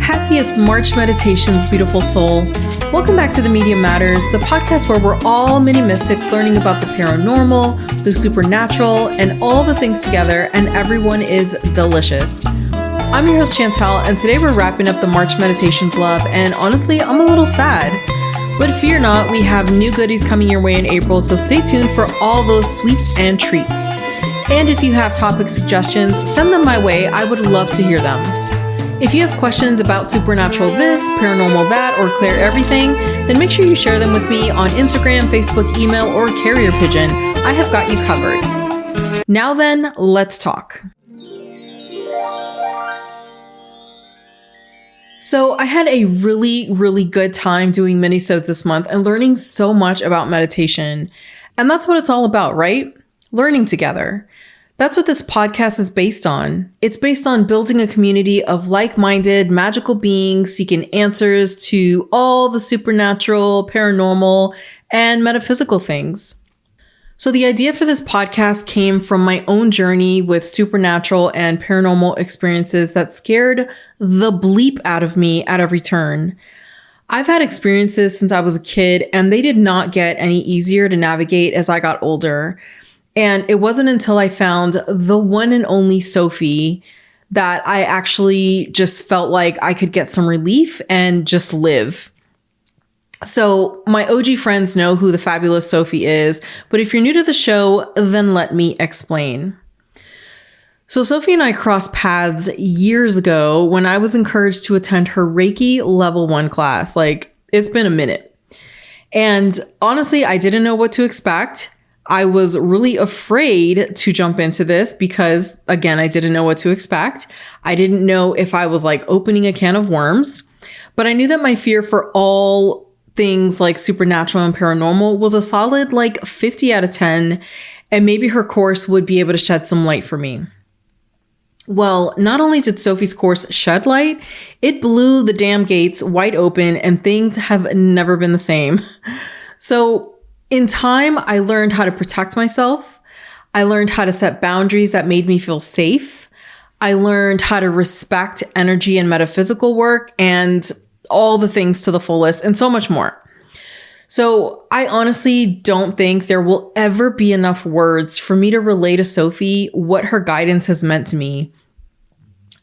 Happiest March meditations, beautiful soul. Welcome back to The Media Matters, the podcast where we're all mini mystics learning about the paranormal, the supernatural, and all the things together, and everyone is delicious. I'm your host, Chantel, and today we're wrapping up the March meditations, love, and honestly, I'm a little sad. But fear not, we have new goodies coming your way in April, so stay tuned for all those sweets and treats. And if you have topic suggestions, send them my way. I would love to hear them. If you have questions about supernatural this, paranormal that, or Claire everything, then make sure you share them with me on Instagram, Facebook, email, or carrier pigeon. I have got you covered. Now then, let's talk. So I had a really good time doing minisodes this month and learning so much about meditation. And that's what it's all about, right? Learning together. That's what this podcast is based on. It's based on building a community of like-minded, magical beings seeking answers to all the supernatural, paranormal, and metaphysical things. So the idea for this podcast came from my own journey with supernatural and paranormal experiences that scared the bleep out of me at every turn. I've had experiences since I was a kid, and they did not get any easier to navigate as I got older. And it wasn't until I found the one and only Sophie that I actually just felt like I could get some relief and just live. So my OG friends know who the fabulous Sophie is, but if you're new to the show, then let me explain. So Sophie and I crossed paths years ago when I was encouraged to attend her Reiki level 1 class. Like, it's been a minute. And honestly, I didn't know what to expect. I was really afraid to jump into this because, again, I didn't know what to expect. I didn't know if I was like opening a can of worms, but I knew that my fear for all things like supernatural and paranormal was a solid like 50 out of 10, and maybe her course would be able to shed some light for me. Well, not only did Sophie's course shed light, it blew the damn gates wide open and things have never been the same. So in time, I learned how to protect myself. I learned how to set boundaries that made me feel safe. I learned how to respect energy and metaphysical work and all the things to the fullest and so much more. So I honestly don't think there will ever be enough words for me to relay to Sophie what her guidance has meant to me.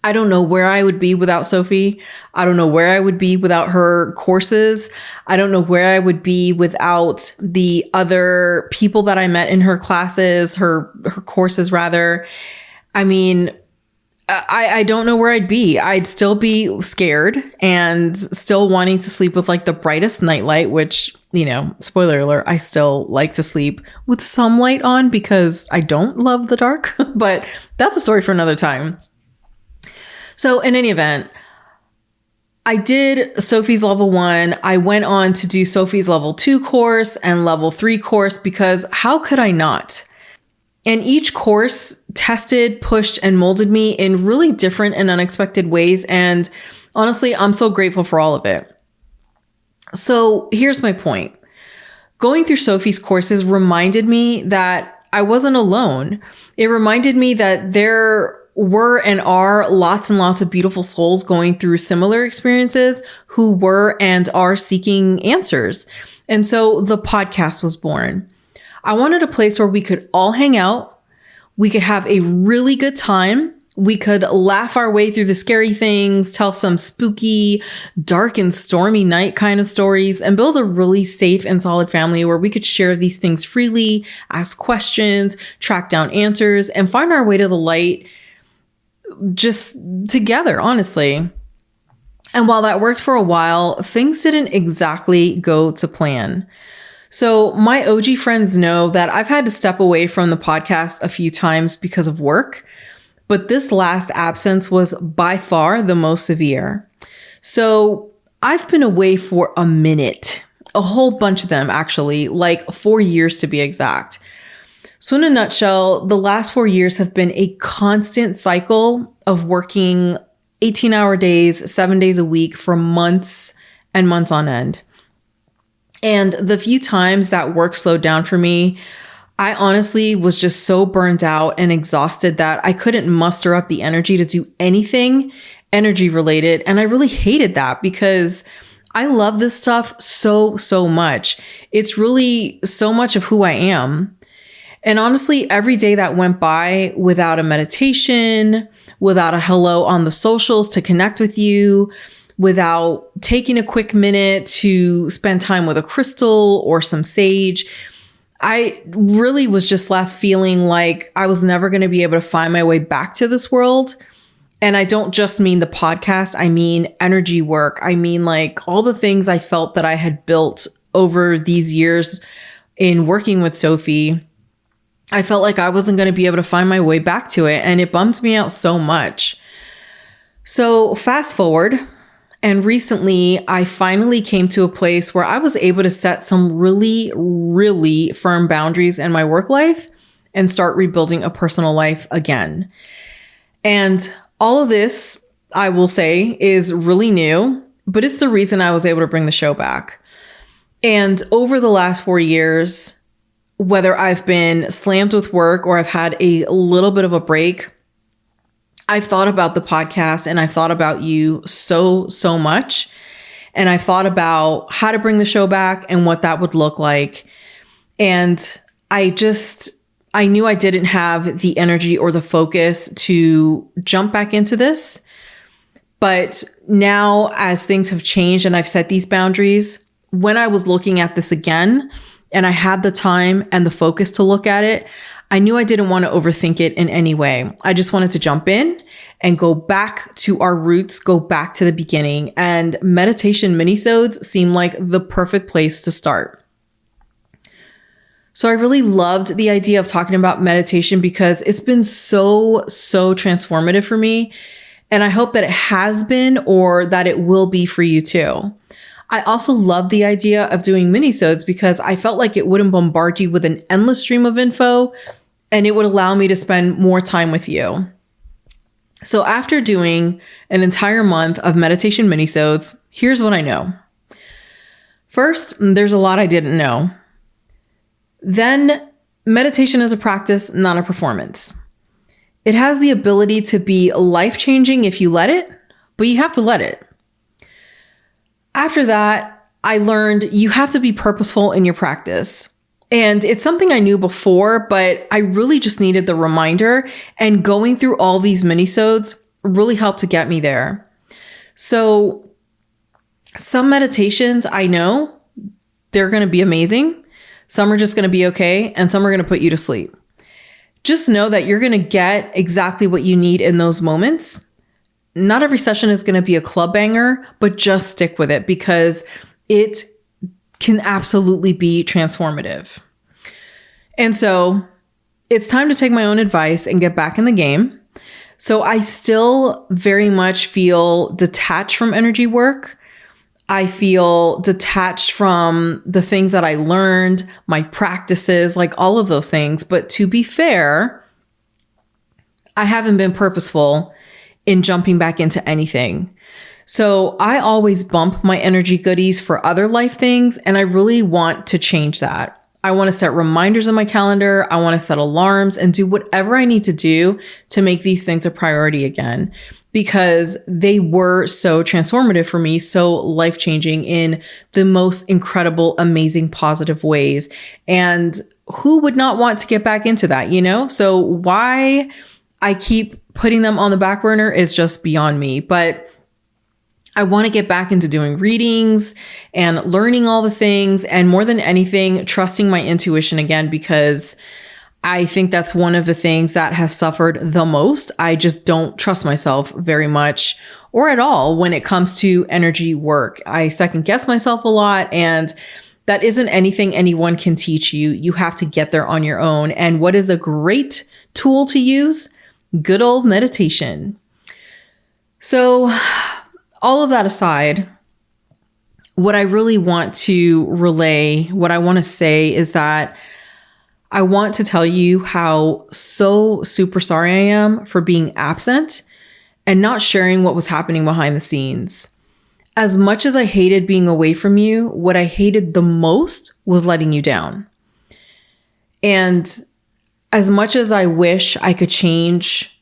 I don't know where I would be without Sophie. I don't know where I would be without her courses. I don't know where I would be without the other people that I met in her classes, her courses rather. I mean, I don't know where I'd be. I'd still be scared and still wanting to sleep with like the brightest nightlight, which, you know, spoiler alert, I still like to sleep with some light on because I don't love the dark, but that's a story for another time. So in any event, I did Sophie's level 1. I went on to do Sophie's level 2 course and level 3 course because how could I not? And each course tested, pushed, and molded me in really different and unexpected ways. And honestly, I'm so grateful for all of it. So here's my point. Going through Sophie's courses reminded me that I wasn't alone. It reminded me that there were and are lots and lots of beautiful souls going through similar experiences who were and are seeking answers. And so the podcast was born. I wanted a place where we could all hang out. We could have a really good time. We could laugh our way through the scary things, tell some spooky, dark and stormy night kind of stories, and build a really safe and solid family where we could share these things freely, ask questions, track down answers, and find our way to the light just together, honestly. And while that worked for a while, things didn't exactly go to plan. So my OG friends know that I've had to step away from the podcast a few times because of work, but this last absence was by far the most severe. So I've been away for a minute, a whole bunch of them actually, like 4 years to be exact. So in a nutshell, the last 4 years have been a constant cycle of working 18-hour days, 7 days a week for months and months on end. And the few times that work slowed down for me, I honestly was just so burned out and exhausted that I couldn't muster up the energy to do anything energy related. And I really hated that because I love this stuff so, so much. It's really so much of who I am. And honestly, every day that went by without a meditation, without a hello on the socials to connect with you, without taking a quick minute to spend time with a crystal or some sage, I really was just left feeling like I was never going to be able to find my way back to this world. And I don't just mean the podcast, I mean energy work. I mean like all the things I felt that I had built over these years in working with Sophie. I felt like I wasn't going to be able to find my way back to it. And it bummed me out so much. So fast forward. And recently, I finally came to a place where I was able to set some really, really firm boundaries in my work life and start rebuilding a personal life again. And all of this, I will say, is really new, but it's the reason I was able to bring the show back. And over the last 4 years, whether I've been slammed with work or I've had a little bit of a break, I've thought about the podcast and I've thought about you so, so much. And I've thought about how to bring the show back and what that would look like. And I knew I didn't have the energy or the focus to jump back into this. But now as things have changed and I've set these boundaries, when I was looking at this again and I had the time and the focus to look at it, I knew I didn't want to overthink it in any way. I just wanted to jump in and go back to our roots, go back to the beginning. And meditation minisodes seemed like the perfect place to start. So I really loved the idea of talking about meditation because it's been so, so transformative for me. And I hope that it has been or that it will be for you too. I also love the idea of doing minisodes because I felt like it wouldn't bombard you with an endless stream of info and it would allow me to spend more time with you. So after doing an entire month of meditation minisodes, here's what I know. First, there's a lot I didn't know. Then, meditation is a practice, not a performance. It has the ability to be life-changing if you let it, but you have to let it. After that, I learned you have to be purposeful in your practice. And it's something I knew before, but I really just needed the reminder. And going through all these minisodes really helped to get me there. So some meditations I know they're going to be amazing. Some are just going to be okay. And some are going to put you to sleep. Just know that you're going to get exactly what you need in those moments. Not every session is going to be a club banger, but just stick with it because it can absolutely be transformative. And so it's time to take my own advice and get back in the game. So I still very much feel detached from energy work. I feel detached from the things that I learned, my practices, like all of those things. But to be fair, I haven't been purposeful in jumping back into anything. So I always bump my energy goodies for other life things, and I really want to change that. I want to set reminders on my calendar. I want to set alarms and do whatever I need to do to make these things a priority again, because they were so transformative for me, so life-changing in the most incredible, amazing, positive ways. And who would not want to get back into that, you know? So why I keep putting them on the back burner is just beyond me. But I want to get back into doing readings and learning all the things, and more than anything, trusting my intuition again, because I think that's one of the things that has suffered the most. I just don't trust myself very much or at all when it comes to energy work. I second guess myself a lot, and that isn't anything anyone can teach you. You have to get there on your own. And what is a great tool to use? Good old meditation. So all of that aside, what I really want to relay, what I want to say is that I want to tell you how so super sorry I am for being absent and not sharing what was happening behind the scenes. As much as I hated being away from you, what I hated the most was letting you down. And as much as I wish I could change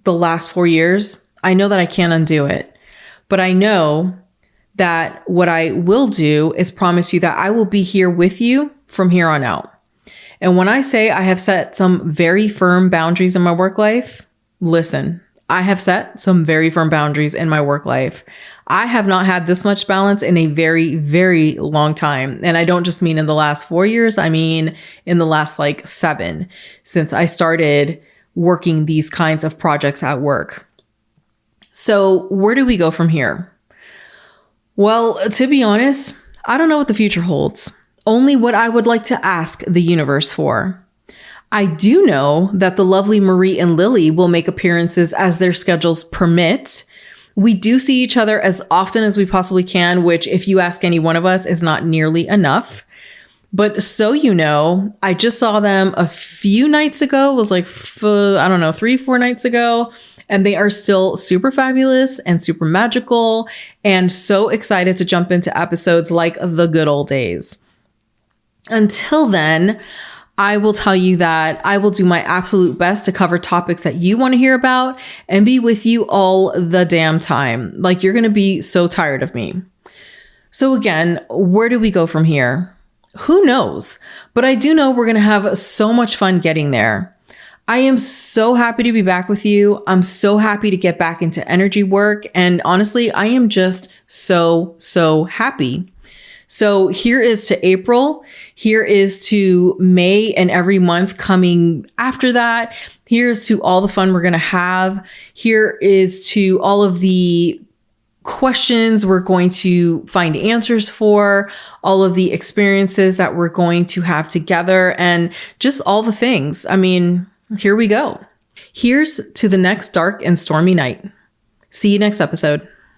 the last 4 years, I know that I can't undo it. But I know that what I will do is promise you that I will be here with you from here on out. And when I say I have set some very firm boundaries in my work life, listen, I have set some very firm boundaries in my work life. I have not had this much balance in a very, very long time. And I don't just mean in the last 4 years. I mean, in the last 7, since I started working these kinds of projects at work. So where do we go from here? Well, to be honest, I don't know what the future holds. Only what I would like to ask the universe for. I do know that the lovely Marie and Lily will make appearances as their schedules permit. We do see each other as often as we possibly can, which if you ask any one of us is not nearly enough. But so you know, I just saw them a few nights ago. It was 3-4 nights ago. And they are still super fabulous and super magical and so excited to jump into episodes like the good old days. Until then, I will tell you that I will do my absolute best to cover topics that you want to hear about and be with you all the damn time. You're going to be so tired of me. So again, where do we go from here? Who knows? But I do know we're going to have so much fun getting there. I am so happy to be back with you. I'm so happy to get back into energy work. And honestly, I am just so happy. So here is to April. Here is to May and every month coming after that. Here's to all the fun we're going to have. Here is to all of the questions we're going to find answers for, all of the experiences that we're going to have together, and just all the things. I mean, here we go. Here's to the next dark and stormy night. See you next episode.